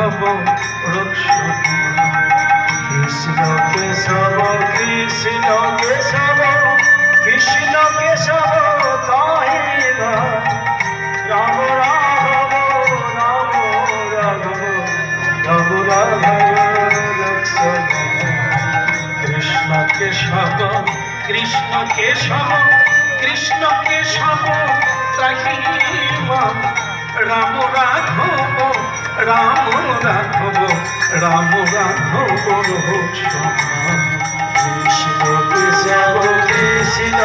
রাঘব রক্ষণ কৃষ্ণ কেশব কৃষ্ণ কেশব কৃষ্ণ কেশব তাহে রাম রাঘব রাম রাঘব রাম রাঘব রক্ষণ কৃষ্ণ কেশব কৃষ্ণ কেশব কৃষ্ণ কেশব তাহে রাম রাঘব রাম রাঘব রাম রাঘব রক্ষণ কৃষ্ণ কেশব কৃষ্ণ